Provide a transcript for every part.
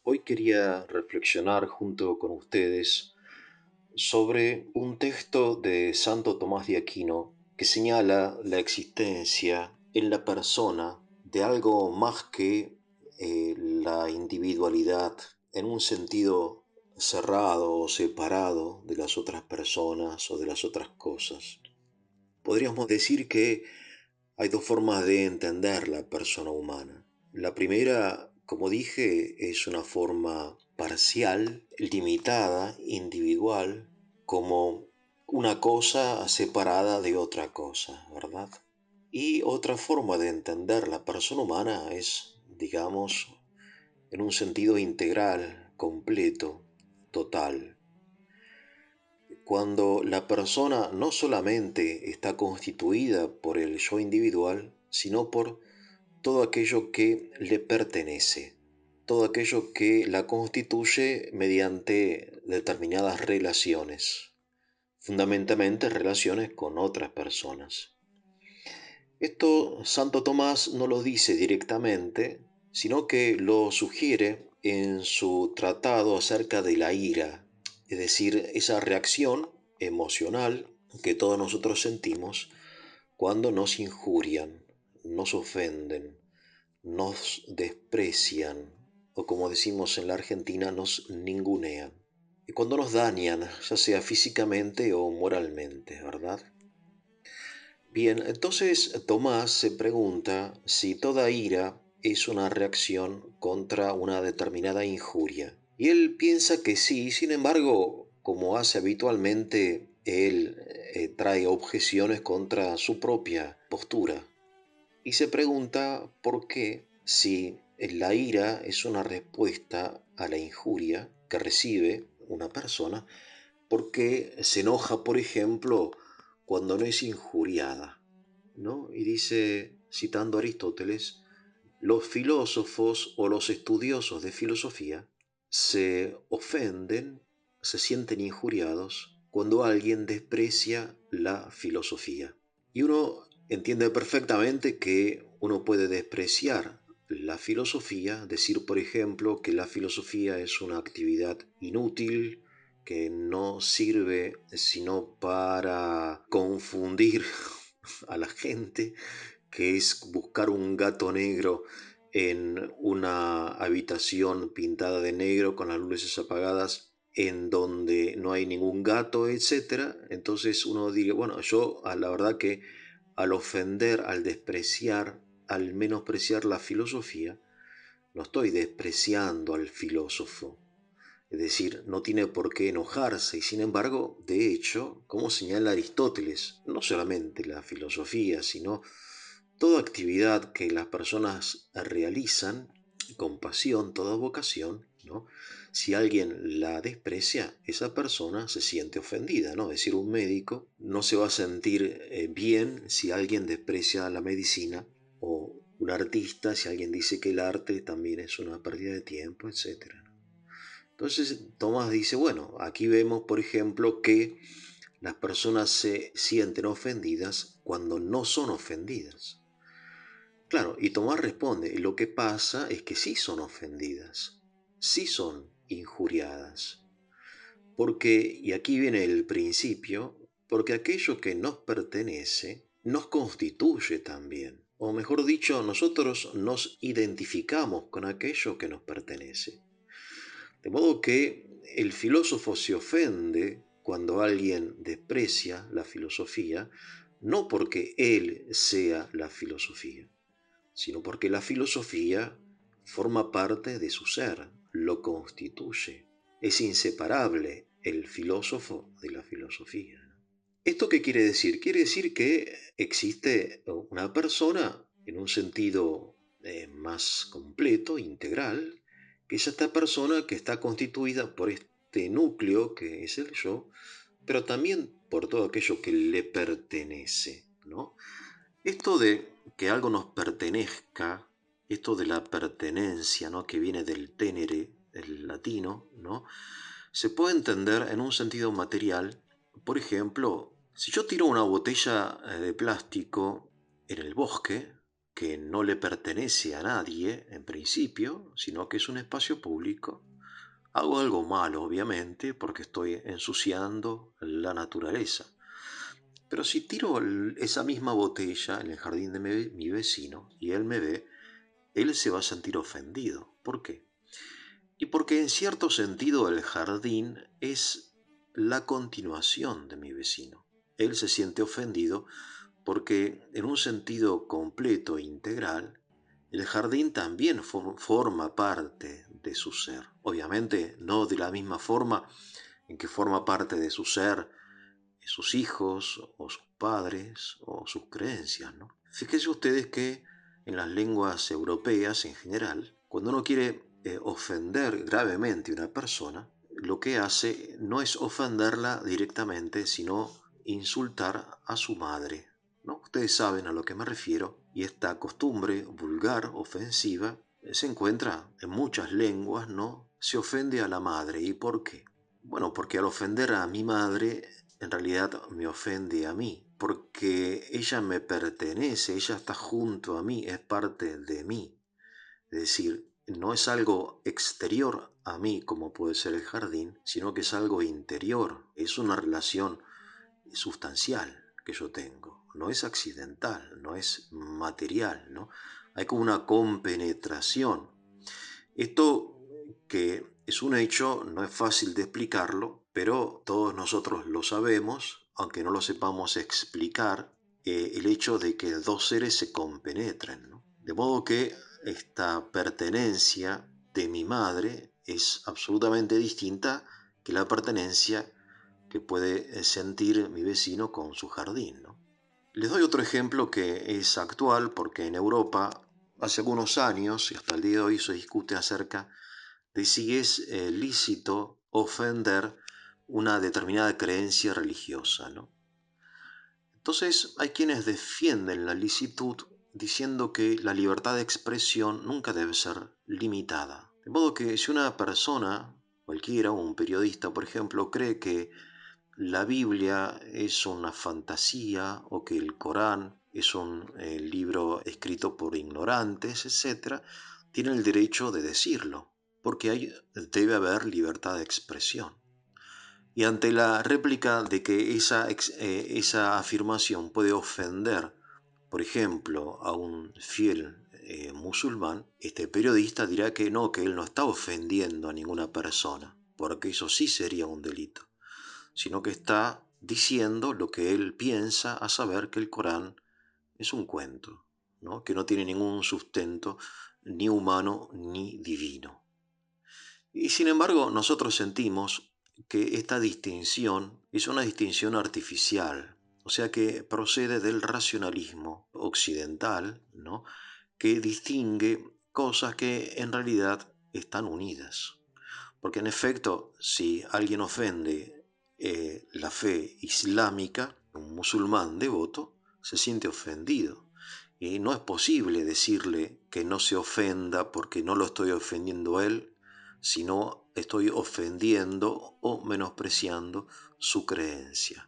Hoy quería reflexionar junto con ustedes sobre un texto de Santo Tomás de Aquino que señala la existencia en la persona de algo más que la individualidad en un sentido cerrado o separado de las otras personas o de las otras cosas. Podríamos decir que hay dos formas de entender la persona humana. La primera, como dije, es una forma parcial, limitada, individual, como una cosa separada de otra cosa, ¿verdad? Y otra forma de entender la persona humana es, digamos, en un sentido integral, completo, total. Cuando la persona no solamente está constituida por el yo individual, sino por todo aquello que le pertenece, todo aquello que la constituye mediante determinadas relaciones, fundamentalmente relaciones con otras personas. Esto Santo Tomás no lo dice directamente, sino que lo sugiere en su tratado acerca de la ira, es decir, esa reacción emocional que todos nosotros sentimos cuando nos injurian, nos ofenden, nos desprecian o como decimos en la Argentina, nos ningunean. Y cuando nos dañan, ya sea físicamente o moralmente, ¿verdad? Bien, entonces Tomás se pregunta si toda ira es una reacción contra una determinada injuria. Y él piensa que sí, sin embargo, como hace habitualmente, él trae objeciones contra su propia postura. Y se pregunta por qué, si la ira es una respuesta a la injuria que recibe una persona, por qué se enoja, por ejemplo, cuando no es injuriada, ¿no? Y dice, citando a Aristóteles, los filósofos o los estudiosos de filosofía se ofenden, se sienten injuriados cuando alguien desprecia la filosofía. Y uno entiende perfectamente que uno puede despreciar la filosofía, decir, por ejemplo, que la filosofía es una actividad inútil, que no sirve sino para confundir a la gente, que es buscar un gato negro en una habitación pintada de negro con las luces apagadas en donde no hay ningún gato, etcétera. Entonces uno dice, bueno, yo la verdad que al ofender, al despreciar, al menospreciar la filosofía, no estoy despreciando al filósofo. Es decir, no tiene por qué enojarse y sin embargo, de hecho, como señala Aristóteles, no solamente la filosofía, sino toda actividad que las personas realizan con pasión, toda vocación, ¿no? Si alguien la desprecia, esa persona se siente ofendida, ¿no? Es decir, un médico no se va a sentir bien si alguien desprecia la medicina, o un artista si alguien dice que el arte también es una pérdida de tiempo, etcétera. Entonces Tomás dice, bueno, aquí vemos, por ejemplo, que las personas se sienten ofendidas cuando no son ofendidas. Claro, y Tomás responde, lo que pasa es que sí son ofendidas, sí son injuriadas. Porque, y aquí viene el principio, porque aquello que nos pertenece nos constituye también. O mejor dicho, nosotros nos identificamos con aquello que nos pertenece. De modo que el filósofo se ofende cuando alguien desprecia la filosofía, no porque él sea la filosofía, sino porque la filosofía forma parte de su ser, lo constituye. Es inseparable el filósofo de la filosofía. ¿Esto qué quiere decir? Quiere decir que existe una persona en un sentido más completo, integral, que es esta persona que está constituida por este núcleo que es el yo, pero también por todo aquello que le pertenece, ¿no? Esto de que algo nos pertenezca, esto de la pertenencia, ¿no? Que viene del tenere, el latino, ¿no? Se puede entender en un sentido material. Por ejemplo, si yo tiro una botella de plástico en el bosque, que no le pertenece a nadie en principio, sino que es un espacio público, hago algo malo, obviamente, porque estoy ensuciando la naturaleza. Pero si tiro esa misma botella en el jardín de mi vecino y él me ve, él se va a sentir ofendido. ¿Por qué? Y porque en cierto sentido el jardín es la continuación de mi vecino. Él se siente ofendido porque en un sentido completo e integral, el jardín también forma parte de su ser. Obviamente no de la misma forma en que forma parte de su ser sus hijos o sus padres o sus creencias, ¿no? Fíjense ustedes que en las lenguas europeas en general, cuando uno quiere ofender gravemente a una persona, lo que hace no es ofenderla directamente, sino insultar a su madre, ¿no? Ustedes saben a lo que me refiero, y esta costumbre vulgar, ofensiva, se encuentra en muchas lenguas, ¿no? Se ofende a la madre. ¿Y por qué? Bueno, porque al ofender a mi madre, en realidad me ofende a mí, porque ella me pertenece, ella está junto a mí, es parte de mí. Es decir, no es algo exterior a mí como puede ser el jardín, sino que es algo interior, es una relación sustancial que yo tengo, no es accidental, no es material, ¿no? Hay como una compenetración. Esto que es un hecho, no es fácil de explicarlo, pero todos nosotros lo sabemos, aunque no lo sepamos explicar, el hecho de que dos seres se compenetren, ¿no? De modo que esta pertenencia de mi madre es absolutamente distinta que la pertenencia que puede sentir mi vecino con su jardín, ¿no? Les doy otro ejemplo que es actual porque en Europa hace algunos años y hasta el día de hoy se discute acerca de si es lícito ofender una determinada creencia religiosa, ¿no? Entonces hay quienes defienden la licitud diciendo que la libertad de expresión nunca debe ser limitada. De modo que si una persona, cualquiera, un periodista por ejemplo, cree que la Biblia es una fantasía o que el Corán es un libro escrito por ignorantes, etcétera, tiene el derecho de decirlo, porque debe haber libertad de expresión. Y ante la réplica de que esa afirmación puede ofender, por ejemplo, a un fiel musulmán, este periodista dirá que él no está ofendiendo a ninguna persona, porque eso sí sería un delito, sino que está diciendo lo que él piensa, a saber que el Corán es un cuento, ¿no? Que no tiene ningún sustento ni humano ni divino. Y sin embargo, nosotros sentimos que esta distinción es una distinción artificial, o sea que procede del racionalismo occidental, ¿no? Que distingue cosas que en realidad están unidas. Porque en efecto, si alguien ofende la fe islámica, un musulmán devoto se siente ofendido. Y no es posible decirle que no se ofenda porque no lo estoy ofendiendo a él, sino estoy ofendiendo o menospreciando su creencia.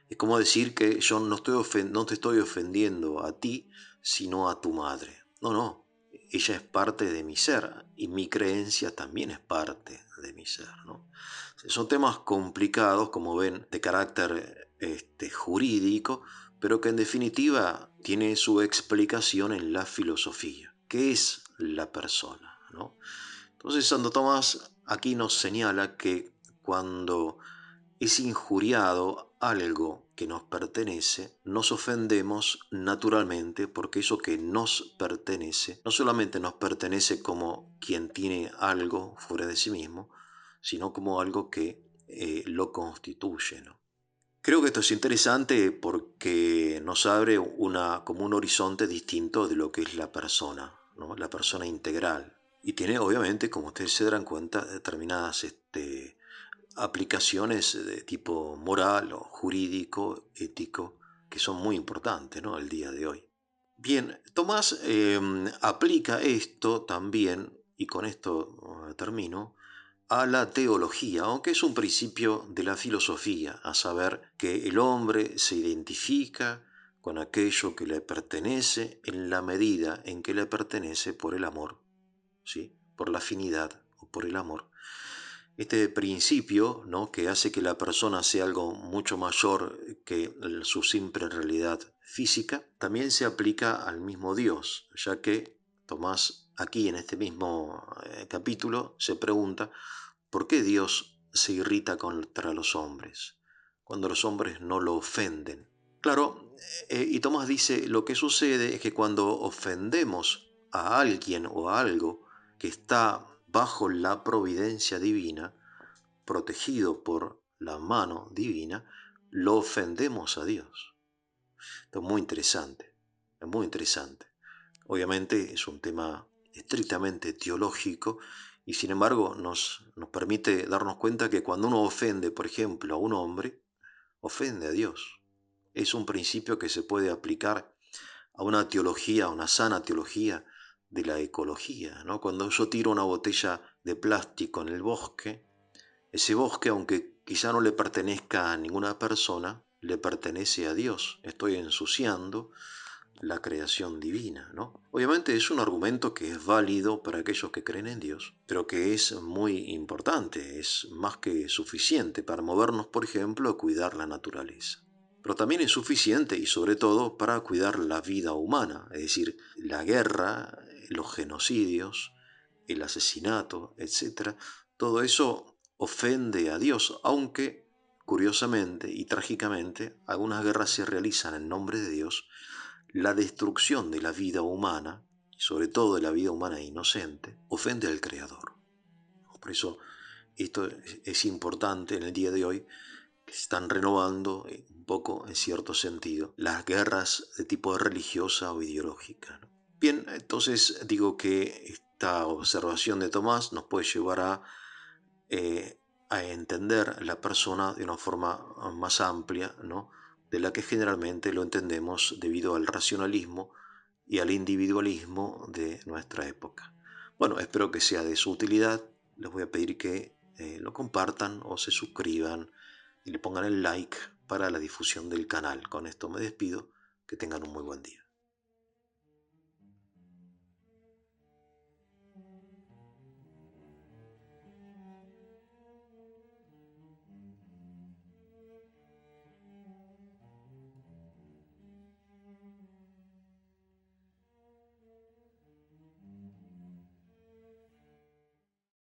Es como decir que yo no te estoy ofendiendo a ti, sino a tu madre. No, no, ella es parte de mi ser y mi creencia también es parte de mi ser, ¿no? Son temas complicados, como ven, de carácter jurídico, pero que en definitiva tiene su explicación en la filosofía. ¿Qué es la persona, ¿no? Entonces Santo Tomás aquí nos señala que cuando es injuriado algo que nos pertenece, nos ofendemos naturalmente porque eso que nos pertenece no solamente nos pertenece como quien tiene algo fuera de sí mismo, sino como algo que lo constituye, ¿no? Creo que esto es interesante porque nos abre como un horizonte distinto de lo que es la persona, ¿no? La persona integral. Y tiene, obviamente, como ustedes se darán cuenta, determinadas aplicaciones de tipo moral o jurídico, ético, que son muy importantes, ¿no? El día de hoy. Bien, Tomás aplica esto también, y con esto termino, a la teología, aunque es un principio de la filosofía, a saber que el hombre se identifica con aquello que le pertenece en la medida en que le pertenece por el amor, ¿sí? Por la afinidad o por el amor. Este principio, ¿no?, que hace que la persona sea algo mucho mayor que su simple realidad física, también se aplica al mismo Dios, ya que Tomás aquí en este mismo capítulo se pregunta ¿por qué Dios se irrita contra los hombres cuando los hombres no lo ofenden? Claro, y Tomás dice, lo que sucede es que cuando ofendemos a alguien o a algo que está bajo la providencia divina, protegido por la mano divina, lo ofendemos a Dios. Esto es muy interesante, es muy interesante. Obviamente es un tema estrictamente teológico y sin embargo nos permite darnos cuenta que cuando uno ofende, por ejemplo, a un hombre, ofende a Dios. Es un principio que se puede aplicar a una teología, a una sana teología de la ecología, ¿no? Cuando yo tiro una botella de plástico en el bosque, ese bosque, aunque quizá no le pertenezca a ninguna persona, le pertenece a Dios. Estoy ensuciando la creación divina, ¿no? Obviamente es un argumento que es válido para aquellos que creen en Dios, pero que es muy importante, es más que suficiente para movernos, por ejemplo, a cuidar la naturaleza. Pero también es suficiente y sobre todo para cuidar la vida humana, es decir, la guerra, los genocidios, el asesinato, etcétera. Todo eso ofende a Dios, aunque curiosamente y trágicamente algunas guerras se realizan en nombre de Dios. La destrucción de la vida humana, y sobre todo de la vida humana inocente, ofende al Creador. Por eso esto es importante en el día de hoy, que se están renovando un poco, en cierto sentido, las guerras de tipo religiosa o ideológica, ¿no? Bien, entonces digo que esta observación de Tomás nos puede llevar a entender la persona de una forma más amplia, ¿no?, de la que generalmente lo entendemos debido al racionalismo y al individualismo de nuestra época. Bueno, espero que sea de su utilidad. Les voy a pedir que lo compartan o se suscriban y le pongan el like para la difusión del canal. Con esto me despido. Que tengan un muy buen día.